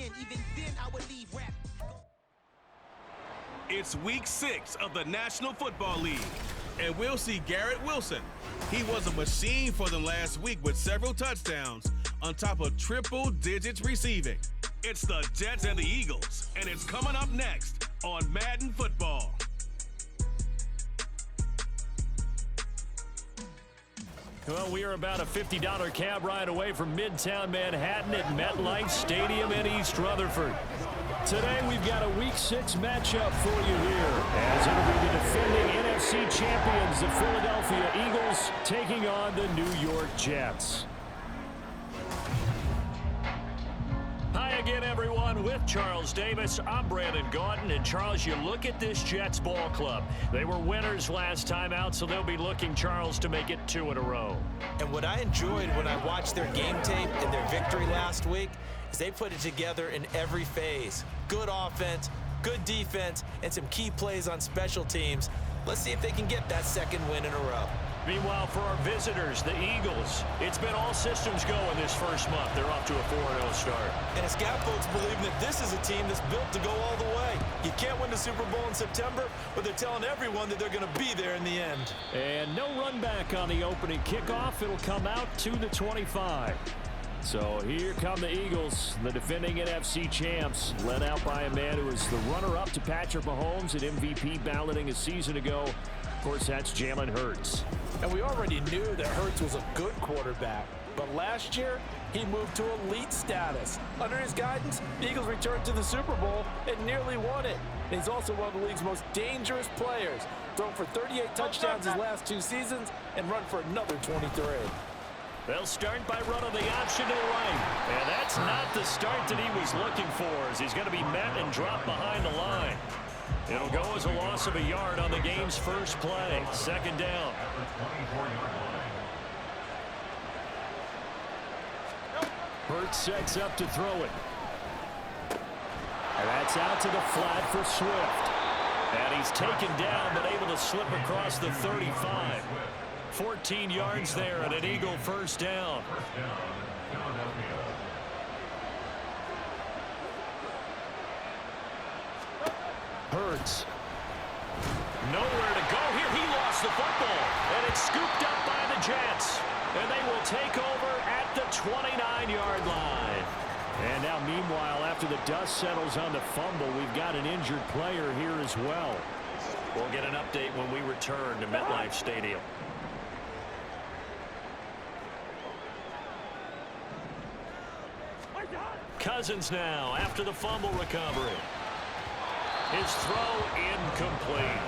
again. Even then, I would leave rap. It's week 6 of the National Football League, and we'll see Garrett Wilson. He was a machine for them last week with several touchdowns on top of triple digits receiving. It's the Jets and the Eagles, and it's coming up next on Madden Football. Well, we are about a $50 cab ride away from Midtown Manhattan at MetLife Stadium in East Rutherford. Today, we've got a Week 6 matchup for you here, as it'll be the defending NFC champions, the Philadelphia Eagles, taking on the New York Jets. Hi again, everyone. With Charles Davis, I'm Brandon Gaudin. And Charles, you look at this Jets ball club. They were winners last time out, so they'll be looking, Charles, to make it 2 in a row. And what I enjoyed when I watched their game tape and their victory last week is they put it together in every phase. Good offense, good defense, and some key plays on special teams. Let's see if they can get that second win in a row. Meanwhile, for our visitors, the Eagles, it's been all systems go in this first month. They're off to a 4-0 start. And it's got folks believing that this is a team that's built to go all the way. You can't win the Super Bowl in September, but they're telling everyone that they're going to be there in the end. And no run back on the opening kickoff. It'll come out to the 25. So here come the Eagles, the defending NFC champs, led out by a man who was the runner-up to Patrick Mahomes at MVP balloting a season ago. Of course, that's Jalen Hurts. And we already knew that Hurts was a good quarterback, but last year he moved to elite status. Under his guidance, the Eagles returned to the Super Bowl and nearly won it. And he's also one of the league's most dangerous players, thrown for 38 touchdowns his last 2 seasons and run for another 23. They'll start by running the option to the right. And that's not the start that he was looking for, as he's going to be met and dropped behind the line. It'll go as a loss of a yard on the game's first play. Second down. Hurts sets up to throw it. And that's out to the flat for Swift. And he's taken down, but able to slip across the 35. 14 yards there and an Eagle first down. Hurts. Nowhere to go here. He lost the football. And it's scooped up by the Jets. And they will take over at the 29-yard line. And now, meanwhile, after the dust settles on the fumble, we've got an injured player here as well. We'll get an update when we return to MetLife Stadium. Cousins now after the fumble recovery. His throw incomplete.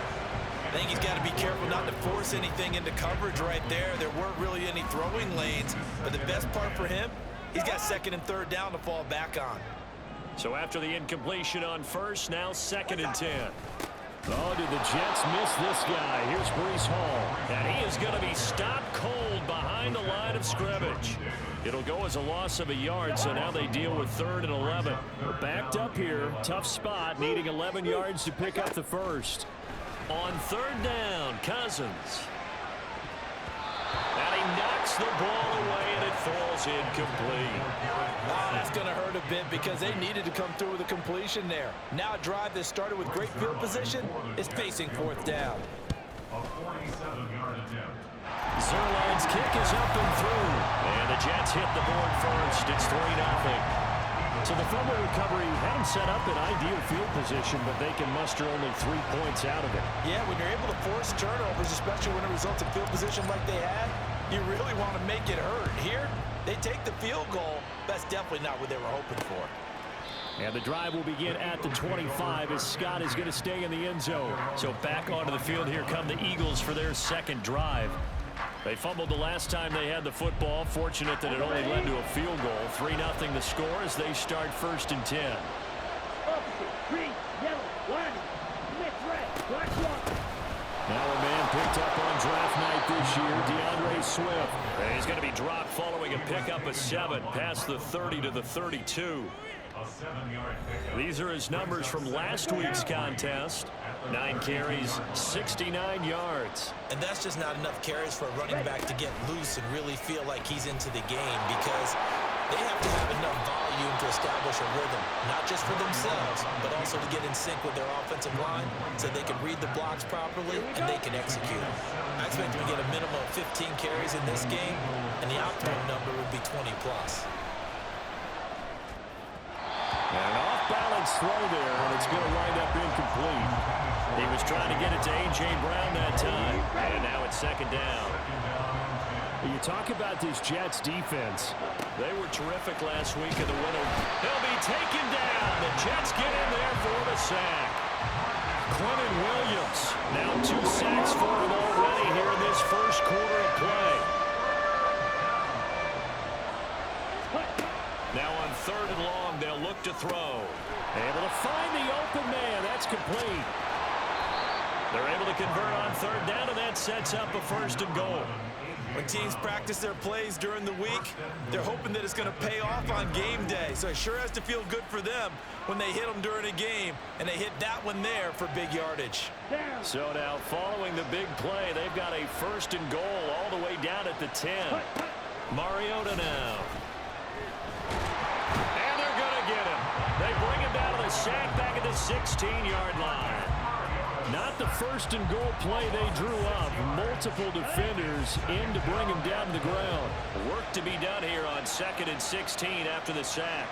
I think he's got to be careful not to force anything into coverage right there. There weren't really any throwing lanes, but the best part for him, he's got second and third down to fall back on. So after the incompletion on first, now 2nd and 10. Oh, did the Jets miss this guy? Here's Breece Hall. And he is going to be stopped cold behind the line of scrimmage. It'll go as a loss of a yard, so now they deal with 3rd and 11. We're backed up here. Tough spot, needing 11 yards to pick up the first. On 3rd down, Cousins. And he knocks the ball away, and it falls incomplete. That's going to hurt a bit because they needed to come through with a completion there. Now a drive that started with great field position is facing 4th down. Zerline's kick is up and through. And the Jets hit the board first. It's 3-0. So the fumble recovery had them set up in ideal field position, but they can muster only 3 points out of it. Yeah, when you're able to force turnovers, especially when it results in field position like they had, you really want to make it hurt. Here, they take the field goal. That's definitely not what they were hoping for. And the drive will begin at the 25 as Scott is going to stay in the end zone. So back onto the field, here come the Eagles for their second drive. They fumbled the last time they had the football. Fortunate that it only led to a field goal. 3-0 the score as they start 1st and 10. Green, yellow, warning, mixed red, black one. Now a man picked up on draft night this year, DeAndre Swift. And he's going to be dropped following a pickup of 7 past the 30 to the 32. These are his numbers from last week's contest. 9 carries, 69 yards. And that's just not enough carries for a running back to get loose and really feel like he's into the game, because they have to have enough volume continuing to establish a rhythm, not just for themselves, but also to get in sync with their offensive line so they can read the blocks properly and they can execute. I expect them to get a minimum of 15 carries in this game, and the optimum number would be 20 plus. And an off-balance throw there, and it's going to wind up incomplete. He was trying to get it to A.J. Brown that time, and now it's second down. You talk about this Jets defense. They were terrific last week in the winter. He'll be taken down. The Jets get in there for the sack. Quentin Williams, now 2 sacks for him already here in this first quarter of play. Now on 3rd and long, they'll look to throw. Able to find the open man. That's complete. They're able to convert on 3rd down, and that sets up a 1st and goal. When teams practice their plays during the week, they're hoping that it's going to pay off on game day. So it sure has to feel good for them when they hit them during a game, and they hit that one there for big yardage. So now following the big play, they've got a 1st and goal all the way down at the 10. Mariota now. And they're going to get him. They bring him down to the sack back at the 16-yard line. Not the 1st and goal play they drew up. Multiple defenders in to bring him down to the ground. Work to be done here on 2nd and 16 after the sack.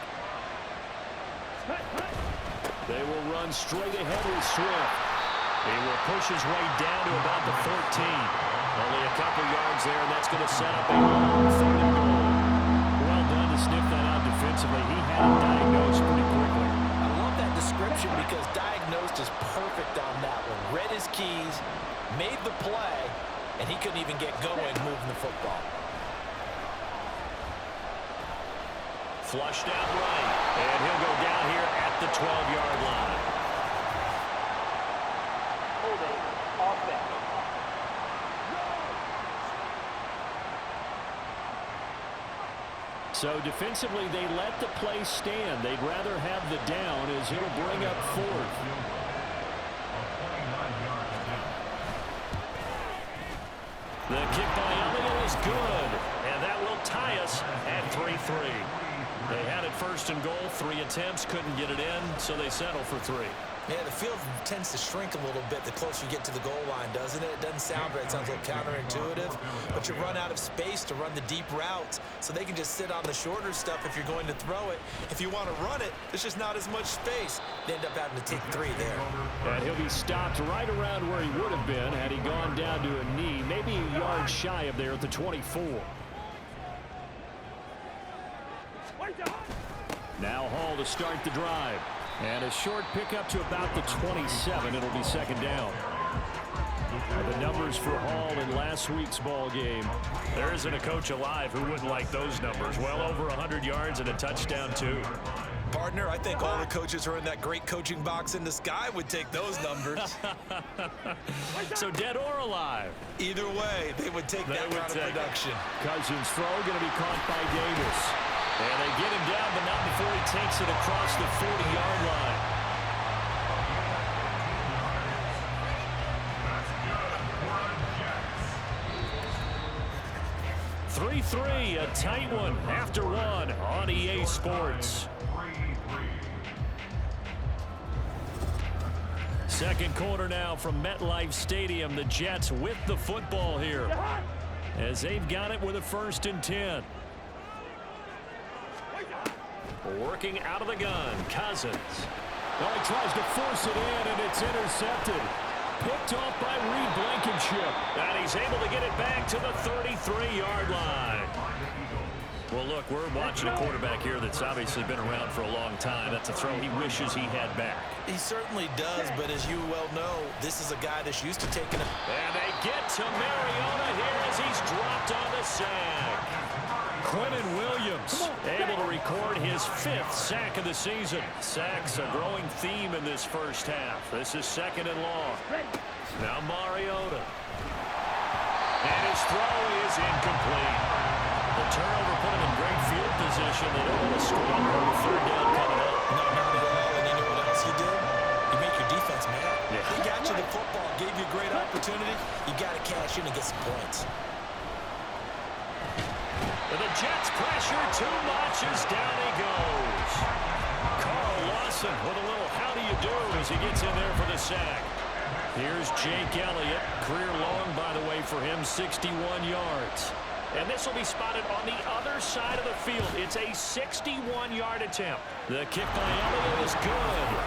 They will run straight ahead with Swift. He will push his way down to about the 14. Only a couple yards there, and that's going to set up a long 3rd and goal. Well done to sniff that out defensively. He had it diagnosed pretty quickly. I love that description because diagnosed is perfect on that one. Read his keys, made the play, and he couldn't even get going moving the football. Flushed out right, and he'll go down here at the 12-yard line. Holding offense. So defensively, they let the play stand. They'd rather have the down as it'll bring up 4th. The kick by Elliott is good, and that will tie us at 3-3. They had it 1st and goal, 3 attempts, couldn't get it in, so they settle for 3. Yeah, the field tends to shrink a little bit the closer you get to the goal line, doesn't it? It doesn't sound right. It sounds a little counterintuitive. But you run out of space to run the deep routes, so they can just sit on the shorter stuff if you're going to throw it. If you want to run it, there's just not as much space. They end up having to take 3 there. And he'll be stopped right around where he would have been had he gone down to a knee, maybe a yard shy of there at the 24. Now Hall to start the drive. And a short pickup to about the 27. It'll be 2nd down. The numbers for Hall in last week's ball game. There isn't a coach alive who wouldn't like those numbers. Well over 100 yards and a touchdown, too. Partner, I think all the coaches who are in that great coaching box in the sky would take those numbers. So dead or alive? Either way, they would take that kind of production. Cousins' throw going to be caught by Davis. And they get him down, but not before he takes it across the 40-yard line. 3-3, a tight one after 1 on EA Sports. Second quarter now from MetLife Stadium. The Jets with the football here as they've got it with a 1st and 10. Working out of the gun, Cousins. Oh, he tries to force it in, and it's intercepted. Picked off by Reed Blankenship. And he's able to get it back to the 33-yard line. Well, look, we're watching a quarterback here that's obviously been around for a long time. That's a throw he wishes he had back. He certainly does, but as you well know, this is a guy that's used to taking a... And they get to Mariota here as he's dropped on the sack. Quentin Williams able to record his 5th sack of the season. Sacks a growing theme in this first half. This is 2nd and long. Now Mariota. And his throw is incomplete. The turnover put him in great field position. They don't want to squander on the 3rd down coming up. No, not at all. And you know what else you do? You make your defense mad. Yeah. He got you the football, gave you a great opportunity. You got to cash in and get some points. And the Jets pressure too much as down he goes. Carl Lawson with a little how do you do as he gets in there for the sack. Here's Jake Elliott. Career long, by the way, for him, 61 yards. And this will be spotted on the other side of the field. It's a 61-yard attempt. The kick by Elliott is good.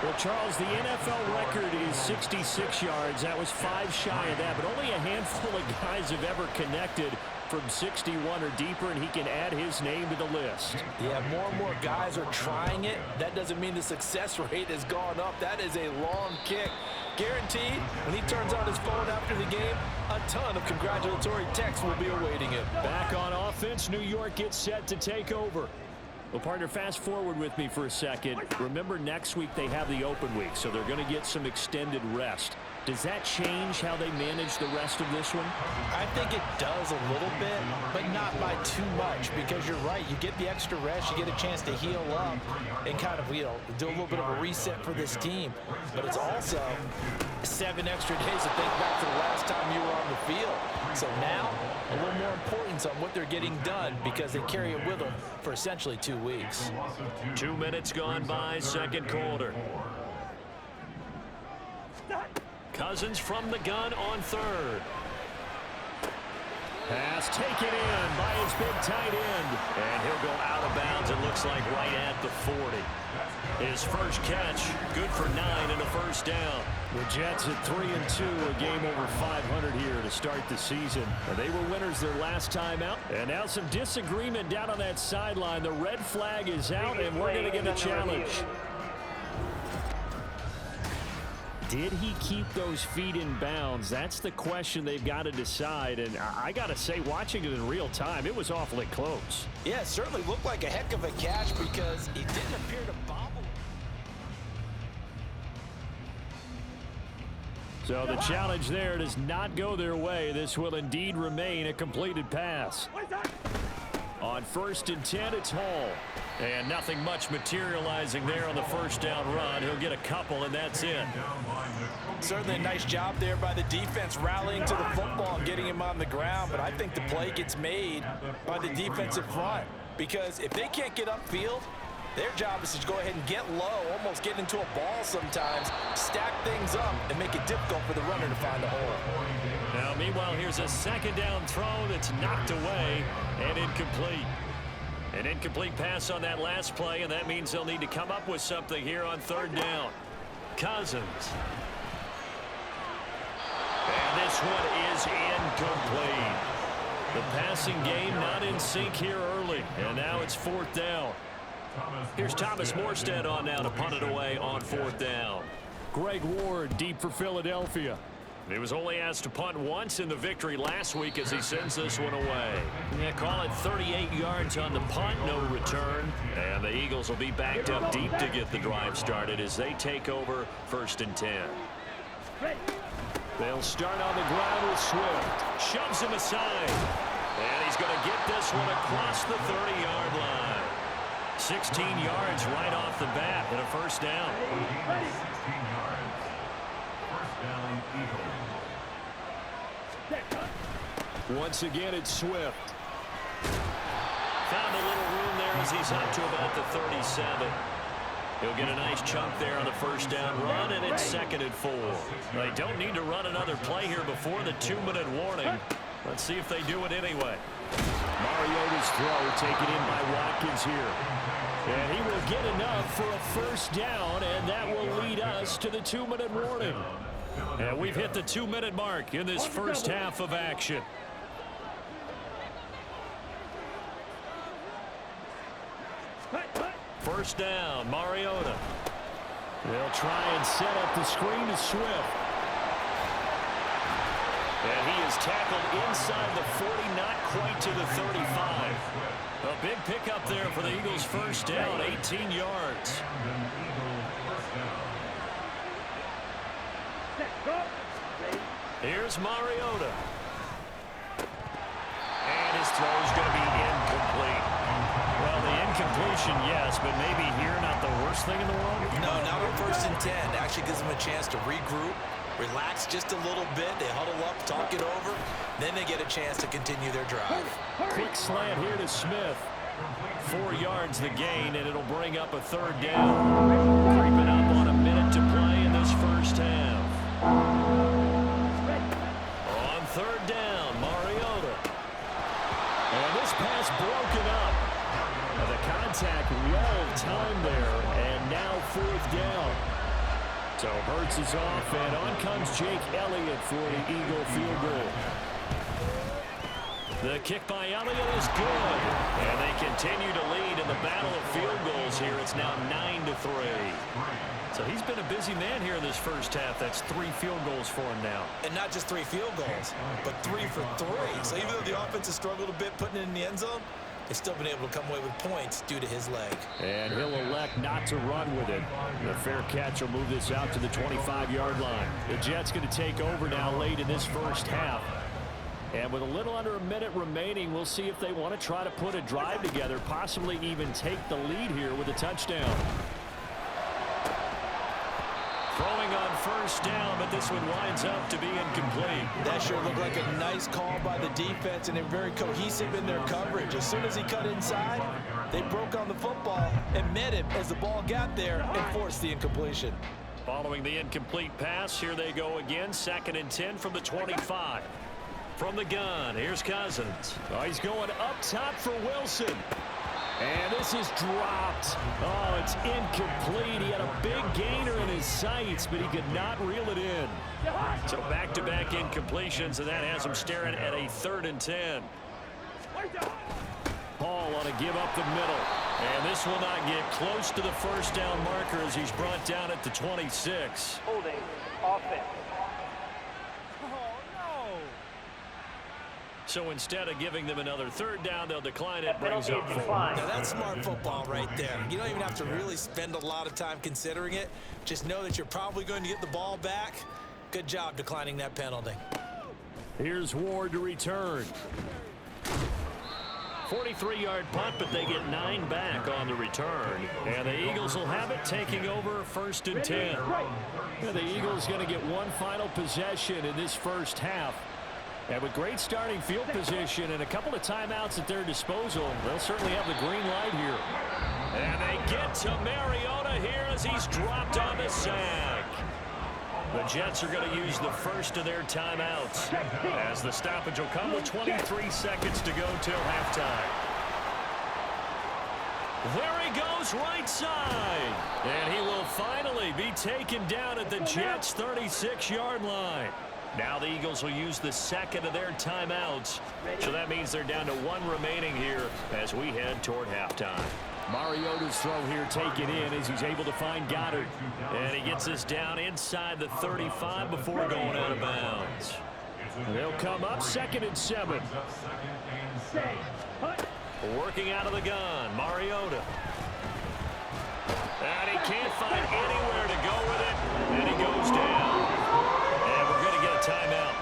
Well, Charles, the NFL record is 66 yards. That was 5 shy of that, but only a handful of guys have ever connected from 61 or deeper, and he can add his name to the list. Yeah, more and more guys are trying it. That doesn't mean the success rate has gone up. That is a long kick. Guaranteed, when he turns on his phone after the game, a ton of congratulatory texts will be awaiting him. Back on offense, New York gets set to take over. Well, partner, fast forward with me for a second. Remember, next week they have the open week, so they're going to get some extended rest. Does that change how they manage the rest of this one? I think it does a little bit, but not by too much, because you're right. You get the extra rest, you get a chance to heal up and kind of, do a little bit of a reset for this team. But it's also 7 extra days to think back to the last time you were on the field. So now, a little more importance on what they're getting done because they carry it with them for essentially 2 weeks. 2 minutes gone by, second quarter. Cousins from the gun on third. Pass taken in by his big tight end. And he'll go out of bounds, it looks like right at the 40. His first catch, good for 9 and a first down. The Jets at 3-2, a game over 500 here to start the season. They were winners their last time out. And now some disagreement down on that sideline. The red flag is out, and we're going to get a challenge. Did he keep those feet in bounds? That's the question they've got to decide. And I got to say, watching it in real time, it was awfully close. Yeah, it certainly looked like a heck of a catch because he didn't appear to bobble. So the challenge there does not go their way. This will indeed remain a completed pass. On 1st and 10, it's Hall. And nothing much materializing there on the first down run. He'll get a couple, and that's it. Certainly a nice job there by the defense rallying to the football and getting him on the ground. But I think the play gets made by the defensive front. Because if they can't get upfield, their job is to go ahead and get low, almost get into a ball sometimes, stack things up, and make it difficult for the runner to find a hole. Now, meanwhile, here's a second down throw that's knocked away and incomplete. An incomplete pass on that last play, and that means they'll need to come up with something here on 3rd down. Cousins. And this one is incomplete. The passing game not in sync here early, and now it's 4th down. Here's Thomas Morstead on now to punt it away on 4th down. Greg Ward deep for Philadelphia. He was only asked to punt once in the victory last week as he sends this one away. Yeah, call it 38 yards on the punt, no return. And the Eagles will be backed up deep to get the drive started as they take over 1st and 10. They'll start on the ground with Swift. Shoves him aside. And he's going to get this one across the 30-yard line. 16 yards right off the bat and a first down. Once again, it's Swift. Found a little room there as he's up to about the 37. He'll get a nice chunk there on the first down run, and it's 2nd and 4. They don't need to run another play here before the 2-minute warning. Let's see if they do it anyway. Mariota's throw taken in by Watkins here. And he will get enough for a first down, and that will lead us to the 2-minute warning. And we've hit the 2-minute mark in this first half of action. First down, Mariota. They'll try and set up the screen to Swift. And he is tackled inside the 40, not quite to the 35. A big pickup there for the Eagles' first down, 18 yards. Here's Mariota. And his throw is going to be incomplete. Well, the incompletion, yes, but maybe here not the worst thing in the world? No, not on 1st and 10. Actually gives him a chance to regroup, relax just a little bit. They huddle up, talk it over. Then they get a chance to continue their drive. Quick slant here to Smith. 4 yards the gain, and it'll bring up a third down. Creeping up on a minute to play in this first half. On third down, Mariota. And this pass broken up. And the contact, well timed there, and now fourth down. So Hurts is off, and on comes Jake Elliott for the Eagle field goal. The kick by Elliott is good, and they continue to lead in the battle of field goals here. It's now 9-3. So he's been a busy man here in this first half. That's 3 field goals for him now. And not just 3 field goals, but 3 for 3. So even though the offense has struggled a bit putting it in the end zone, they've still been able to come away with points due to his leg. And he'll elect not to run with it. The fair catch will move this out to the 25-yard line. The Jets going to take over now late in this first half. And with a little under a minute remaining, we'll see if they want to try to put a drive together, possibly even take the lead here with a touchdown. Throwing on first down, but this one winds up to be incomplete. That sure looked like a nice call by the defense, and they're very cohesive in their coverage. As soon as he cut inside, they broke on the football and met him as the ball got there and forced the incompletion. Following the incomplete pass, here they go again. 2nd and 10 from the 25. From the gun, here's Cousins. Oh, he's going up top for Wilson. And this is dropped. Oh, it's incomplete. He had a big gainer in his sights, but he could not reel it in. So back-to-back incompletions, and that has him staring at a 3rd and 10. Paul on a give up the middle. And this will not get close to the first down marker as he's brought down at the 26. Holding offense. So instead of giving them another 3rd down, they'll decline it. Brings up 4. Now that's smart football right there. You don't even have to really spend a lot of time considering it. Just know that you're probably going to get the ball back. Good job declining that penalty. Here's Ward to return. 43-yard punt, but they get 9 back on the return. And the Eagles will have it, taking over 1st and 10. And the Eagles going to get one final possession in this first half. And with great starting field position and a couple of timeouts at their disposal, they'll certainly have the green light here. And they get to Mariota here as he's dropped on the sack. The Jets are going to use the first of their timeouts as the stoppage will come with 23 seconds to go till halftime. There he goes right side. And he will finally be taken down at the Jets' 36-yard line. Now the Eagles will use the 2nd of their timeouts. So that means they're down to 1 remaining here as we head toward halftime. Mariota's throw here taken in as he's able to find Goddard. And he gets us down inside the 35 before going out of bounds. They'll come up 2nd and 7. Working out of the gun, Mariota. And he can't find anywhere to go with it. And he goes down. Timeout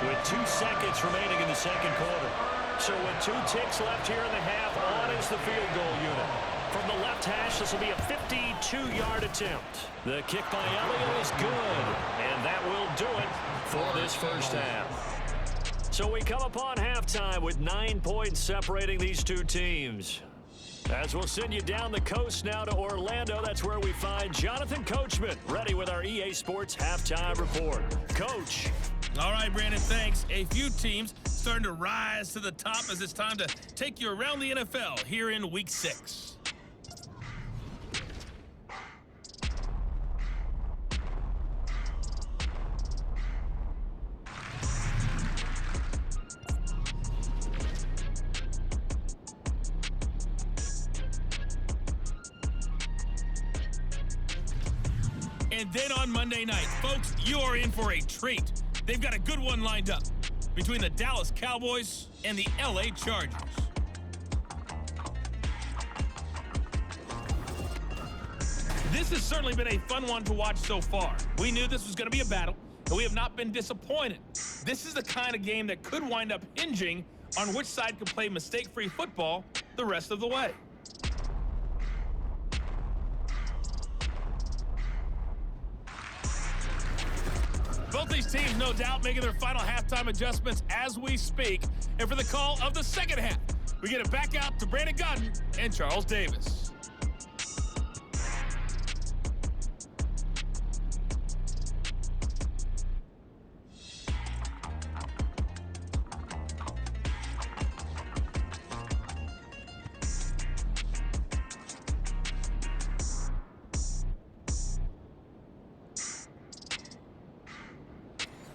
with 2 seconds remaining in the 2nd quarter. So with 2 ticks left here in the half, on is the field goal unit. From the left hash, this will be a 52-yard attempt. The kick by Elliott is good, and that will do it for this first half. So we come upon halftime with 9 points separating these 2 teams. As we'll send you down the coast now to Orlando, that's where we find Jonathan Coachman, ready with our EA Sports Halftime Report. Coach. All right, Brandon, thanks. A few teams starting to rise to the top as it's time to take you around the NFL here in Week 6. And then on Monday night, folks, you are in for a treat. They've got a good one lined up between the Dallas Cowboys and the LA Chargers. This has certainly been a fun one to watch so far. We knew this was going to be a battle, and we have not been disappointed. This is the kind of game that could wind up hinging on which side could play mistake-free football the rest of the way. Both these teams, no doubt, making their final halftime adjustments as we speak. And for the call of the second half, we get it back out to Brandon Gaudin and Charles Davis.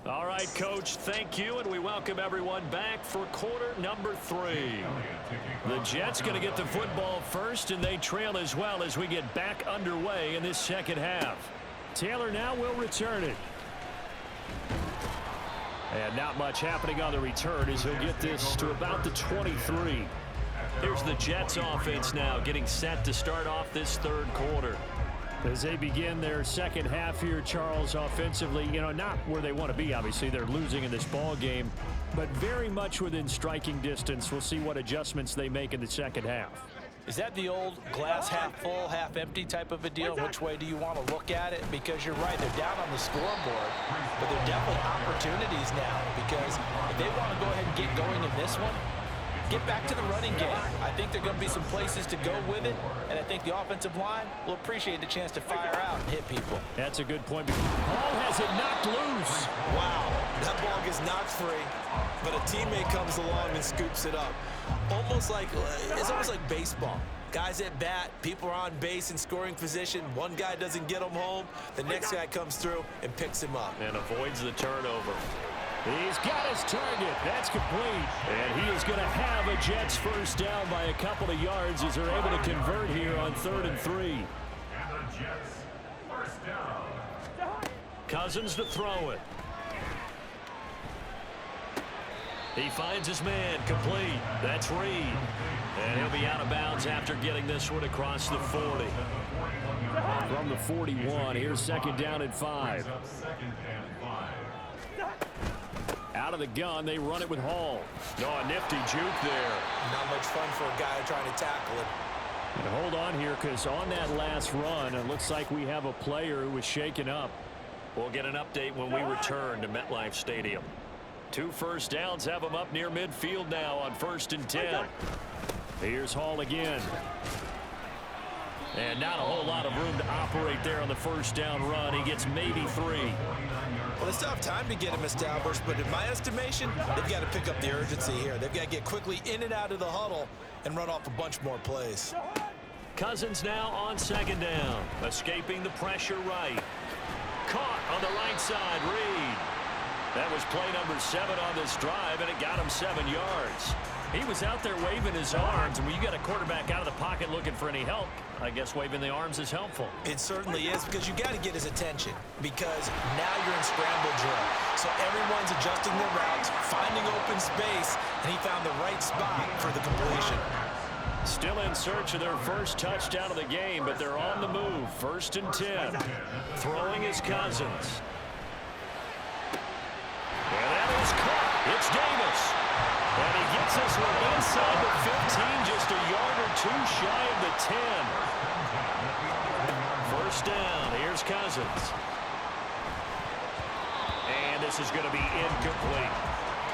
All right, Coach, thank you, and we welcome everyone back for quarter number 3. The Jets going to get the football first, and they trail as well as we get back underway in this second half. Taylor now will return it. And not much happening on the return as he'll get this to about the 23. Here's the Jets offense now getting set to start off this third quarter. As they begin their second half here, Charles, offensively, not where they want to be, obviously. They're losing in this ball game, but very much within striking distance. We'll see what adjustments they make in the second half. Is that the old glass half full, half empty type of a deal? Which way do you want to look at it? Because you're right, they're down on the scoreboard, but they're definitely opportunities now, because if they want to go ahead and get going in this one, get back to the running game. I think there are going to be some places to go with it, and I think the offensive line will appreciate the chance to fire out and hit people. That's a good point. Ball has it knocked loose. Wow, that ball gets knocked free, but a teammate comes along and scoops it up. It's almost like baseball. Guys at bat, people are on base in scoring position. One guy doesn't get him home. The next guy comes through and picks him up. And avoids the turnover. He's got his target. That's complete. And he is going to have a Jets first down by a couple of yards as they're able to convert here on 3rd and 3. And the Jets first down. Cousins to throw it. He finds his man, complete. That's Reed. And he'll be out of bounds after getting this one across the 40. From the 41, here's 2nd down and 5. Out of the gun, they run it with Hall. A nifty juke there. Not much fun for a guy trying to tackle him. And hold on here, because on that last run, it looks like we have a player who was shaken up. We'll get an update when we return to MetLife Stadium. 2 first downs have him up near midfield now on 1st and 10. Here's Hall again. And not a whole lot of room to operate there on the first down run. He gets maybe 3. Well, they still have time to get him established, but in my estimation, they've got to pick up the urgency here. They've got to get quickly in and out of the huddle and run off a bunch more plays. Cousins now on 2nd down. Escaping the pressure right. Caught on the right side, Reed. That was play number 7 on this drive, and it got him 7 yards. He was out there waving his arms, and when you got a quarterback out of the pocket looking for any help, I guess waving the arms is helpful. It certainly is, because you got to get his attention, because now you're in scramble drill. So everyone's adjusting their routes, finding open space, and he found the right spot for the completion. Still in search of their first touchdown of the game, but they're on the move. 1st and 10. Throwing is Cousins. And that is caught. It's Davis. And he gets this one inside the 15, just a yard or 2 shy of the 10. First down. Here's Cousins. And this is going to be incomplete.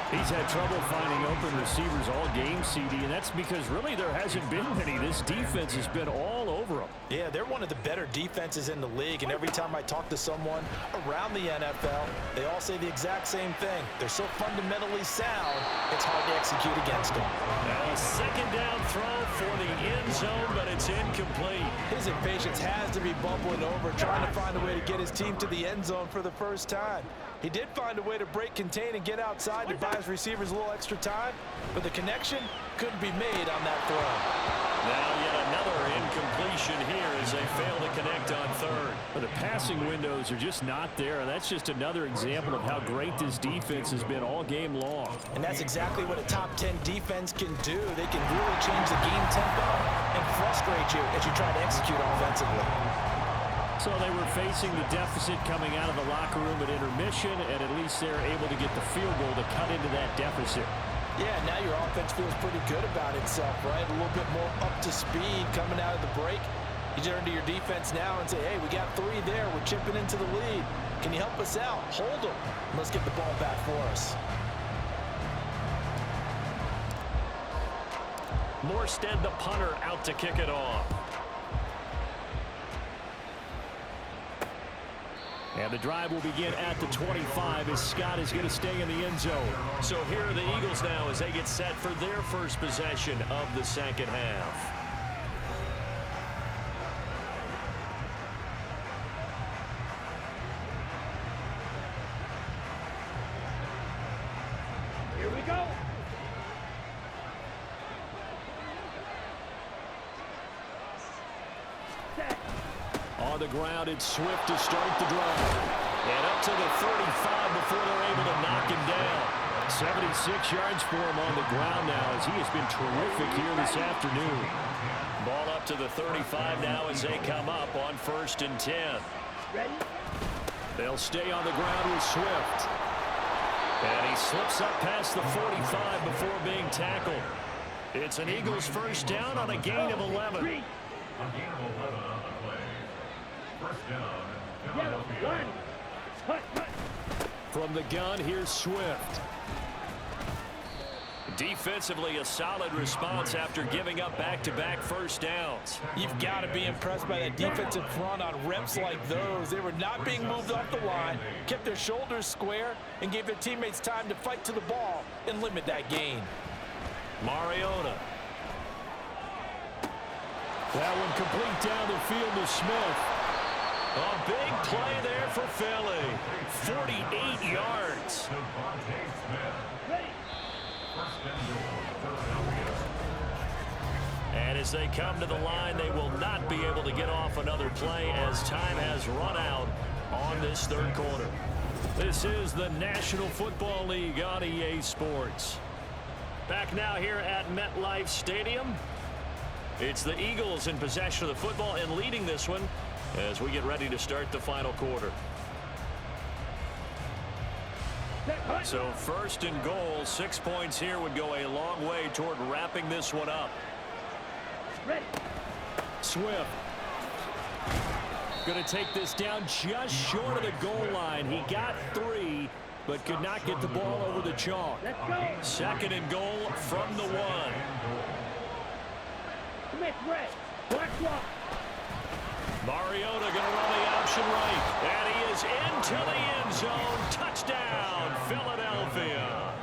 He's had trouble finding open receivers all game, CD, and that's because really there hasn't been many. This defense has been all over them. Yeah, they're one of the better defenses in the league, and every time I talk to someone around the NFL, they all say the exact same thing. They're so fundamentally sound, it's hard to execute against them. Now a 2nd down throw for the end zone, but it's incomplete. His impatience has to be bubbling over, trying to find a way to get his team to the end zone for the first time. He did find a way to break, contain, and get outside to buy his receivers a little extra time, but the connection couldn't be made on that throw. Now yet another incompletion here as they fail to connect on 3rd. But the passing windows are just not there, and that's just another example of how great this defense has been all game long. And that's exactly what a top 10 defense can do. They can really change the game tempo and frustrate you as you try to execute offensively. So they were facing the deficit coming out of the locker room at intermission, and at least they're able to get the field goal to cut into that deficit. Yeah, now your offense feels pretty good about itself, right? A little bit more up to speed coming out of the break. You turn to your defense now and say, hey, we got 3 there. We're chipping into the lead. Can you help us out? Hold them. Let's get the ball back for us. Morstead, the punter, out to kick it off. And the drive will begin at the 25 as Scott is going to stay in the end zone. So here are the Eagles now as they get set for their first possession of the second half. Here we go. On the ground, it's Swift to start the drive. And up to the 35 before they're able to knock him down. 76 yards for him on the ground now as he has been terrific here this afternoon. Ball up to the 35 now as they come up on 1st and 10. Ready? They'll stay on the ground with Swift. And he slips up past the 45 before being tackled. It's an Eagles first down on a gain of 11. A gain of 11 on the play. First down, Philadelphia. From the gun, here's Swift. Defensively, a solid response after giving up back-to-back first downs. You've got to be impressed by that defensive front on reps like those. They were not being moved off the line, kept their shoulders square, and gave their teammates time to fight to the ball and limit that gain. Mariota. That one complete down the field to Smith. A big play there for Philly. 48 yards. And as they come to the line, they will not be able to get off another play as time has run out on this third quarter. This is the National Football League on EA Sports. Back now here at MetLife Stadium. It's the Eagles in possession of the football and leading this one as we get ready to start the final quarter. So 1st and goal, 6 points here would go a long way toward wrapping this one up. Ready. Swift. Going to take this down just short of the goal line. He got 3, but could not get the ball over the chalk. Let's go. 2nd and goal from the 1. Commit red. Black block. Mariota going to run the option right. And he is into the end zone. Touchdown, Philadelphia.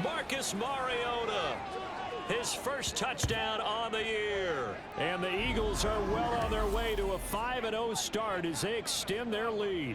Marcus Mariota. His first touchdown on the year. And the Eagles are well on their way to a 5-0 start as they extend their lead.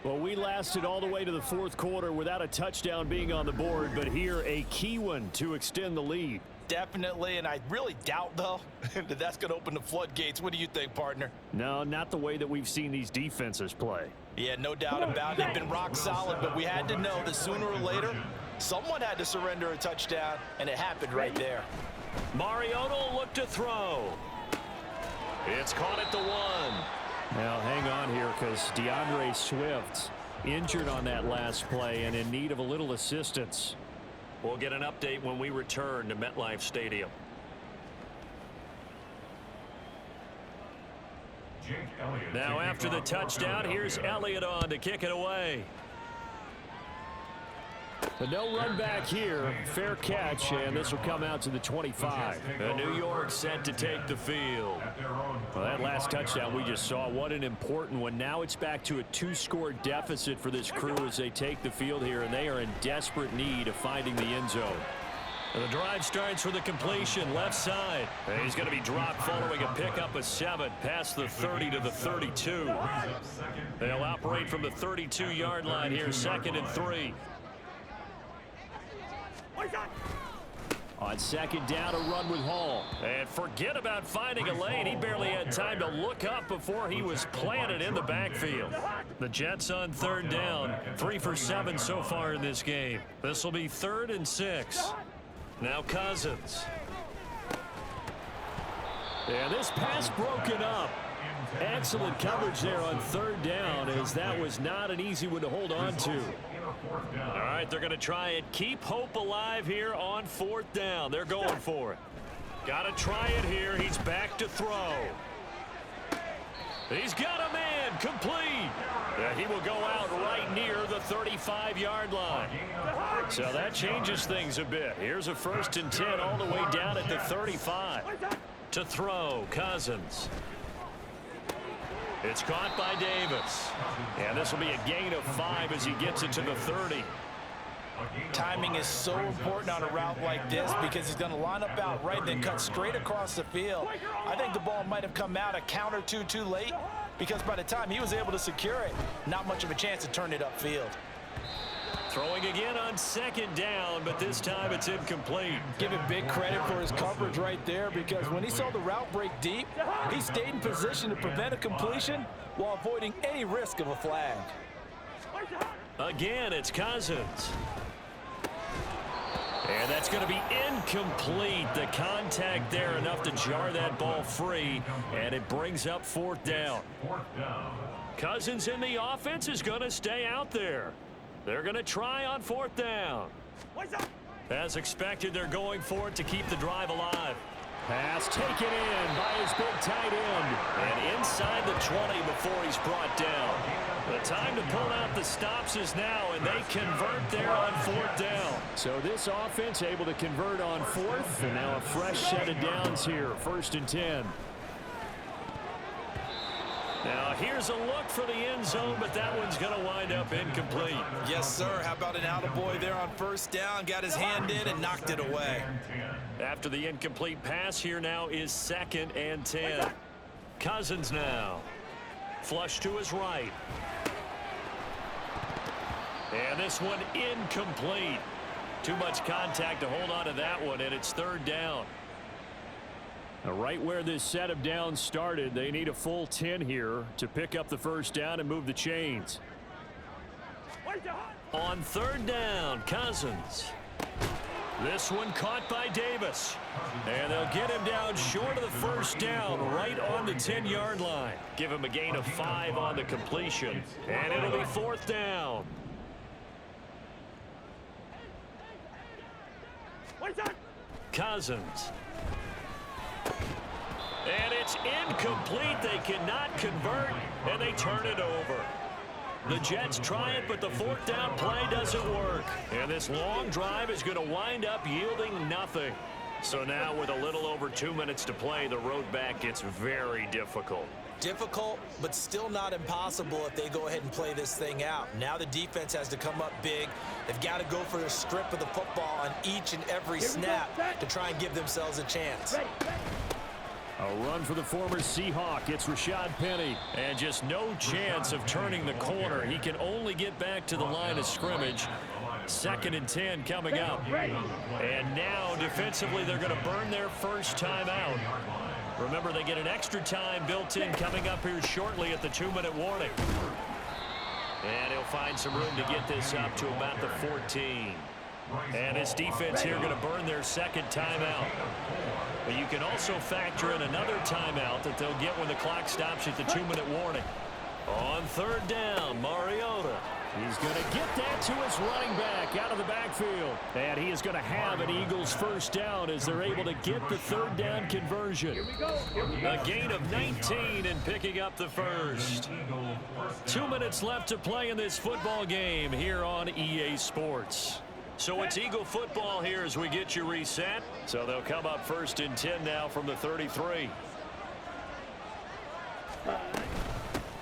Well, we lasted all the way to the 4th quarter without a touchdown being on the board, but here a key one to extend the lead. Definitely, and I really doubt, though, that that's going to open the floodgates. What do you think, partner? No, not the way that we've seen these defenses play. Yeah, no doubt about it. They've been rock solid, but we had to know that sooner or later, someone had to surrender a touchdown, and it happened right there. Mariota will look to throw. It's caught at the 1. Now, hang on here because DeAndre Swift injured on that last play and in need of a little assistance. We'll get an update when we return to MetLife Stadium. Now after the touchdown, here's Elliott on to kick it away. But no run back here. Fair catch, and this will come out to the 25. And New York set to take the field. Well, that last touchdown we just saw, what an important one. Now it's back to a 2-score deficit for this crew as they take the field here, and they are in desperate need of finding the end zone. And the drive starts for the completion, left side. And he's going to be dropped following a pickup of 7 past the 30 to the 32. They'll operate from the 32-yard line here, 2nd and 3. On 2nd down, a run with Hall. And forget about finding a lane. He barely had time to look up before he was planted in the backfield. The Jets on 3rd down. 3 for 7 so far in this game. This will be 3rd and 6. Now Cousins. And this pass broken up. Excellent coverage there on 3rd down as that was not an easy one to hold on to. All right, they're going to try and keep hope alive here on 4th down. They're going for it. Got to try it here. He's back to throw. He's got a man complete. And he will go out right near the 35-yard line. So that changes things a bit. Here's a 1st and 10 all the way down at the 35. To throw, Cousins. It's caught by Davis. And this will be a gain of 5 as he gets it to the 30. Timing is so important on a route like this because he's going to line up out right and then cut straight across the field. I think the ball might have come out a count or two too late because by the time he was able to secure it, not much of a chance to turn it upfield. Throwing again on 2nd down, but this time it's incomplete. Give him big credit for his coverage right there because when he saw the route break deep, he stayed in position to prevent a completion while avoiding any risk of a flag. Again, it's Cousins. And that's going to be incomplete. The contact there enough to jar that ball free, and it brings up 4th down. Cousins in the offense is going to stay out there. They're going to try on 4th down. As expected, they're going for it to keep the drive alive. Pass taken in by his big tight end. And inside the 20 before he's brought down. The time to pull out the stops is now, and they convert there on 4th down. So this offense able to convert on 4th, and now a fresh set of downs here, 1st and 10. Now here's a look for the end zone, but that one's going to wind up incomplete. Yes, sir. How about an attaboy there on 1st down? Got his hand in and knocked it away. After the incomplete pass, here now is 2nd and 10. Cousins now. Flush to his right. And this one incomplete. Too much contact to hold on to that one, and it's 3rd down. Now, right where this set of downs started, they need a full 10 here to pick up the 1st down and move the chains. On 3rd down, Cousins. This one caught by Davis. And they'll get him down short of the 1st down, right on the 10-yard line. Give him a gain of 5 on the completion. And it'll be 4th down. Cousins. And it's incomplete. They cannot convert, and they turn it over. The Jets try it, but the 4th down play doesn't work. And this long drive is going to wind up yielding nothing. So now with a little over 2 minutes to play, the road back gets very difficult. Difficult, but still not impossible if they go ahead and play this thing out. Now the defense has to come up big. They've got to go for a strip of the football on each and every snap to try and give themselves a chance. A run for the former Seahawk. It's Rashad Penny. And just no chance of turning the corner. He can only get back to the line of scrimmage. 2nd and 10 coming up. And now defensively they're going to burn their first timeout. Remember, they get an extra time built in coming up here shortly at the 2-minute warning. And he'll find some room to get this up to about the 14. And his defense here going to burn their 2nd timeout. But you can also factor in another timeout that they'll get when the clock stops at the 2-minute warning. On 3rd down, Mariota. He's going to get that to his running back out of the backfield. And he is going to have an Eagles 1st down as they're able to get the 3rd down conversion. A gain of 19 and picking up the 1st. 2 minutes left to play in this football game here on EA Sports. So it's Eagle football here as we get you reset. So they'll come up 1st and 10 now from the 33.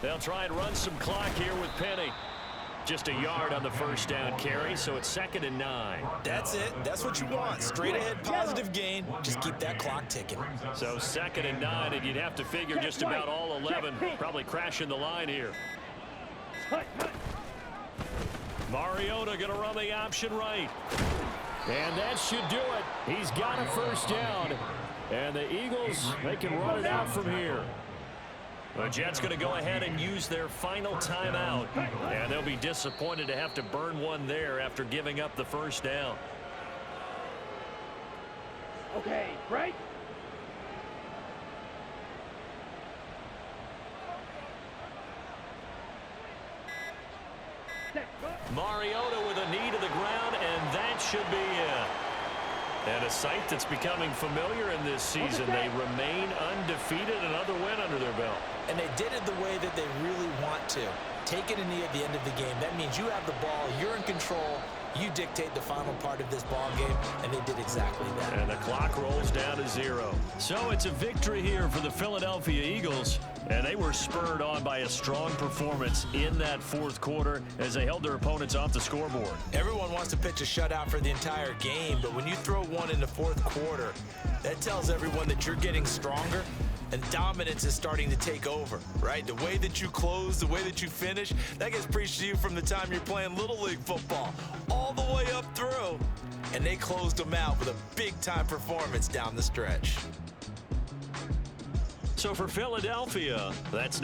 They'll try and run some clock here with Penny. Just a yard on the 1st down carry, so it's 2nd and 9. That's it. That's what you want. Straight ahead positive gain. Just keep that clock ticking. So 2nd and 9, and you'd have to figure just about all 11 probably crashing the line here. Mariota going to run the option right. And that should do it. He's got a 1st down. And the Eagles, they can run it out from here. The Jets going to go ahead and use their final timeout. And they'll be disappointed to have to burn one there after giving up the 1st down. Okay, right? Mariota with a knee to the ground, and that should be it. And a sight that's becoming familiar in this season. They remain undefeated, another win under their belt. And they did it the way that they really want to. Taking a knee at the end of the game. That means you have the ball, you're in control, you dictate the final part of this ball game, and they did exactly that. And the clock rolls down to 0. So it's a victory here for the Philadelphia Eagles, and they were spurred on by a strong performance in that fourth quarter as they held their opponents off the scoreboard. Everyone wants to pitch a shutout for the entire game, but when you throw one in the fourth quarter, that tells everyone that you're getting stronger and dominance is starting to take over, right? The way that you close, the way that you finish, that gets preached to you from the time you're playing Little League football all the way up through. And they closed them out with a big-time performance down the stretch. So for Philadelphia, that's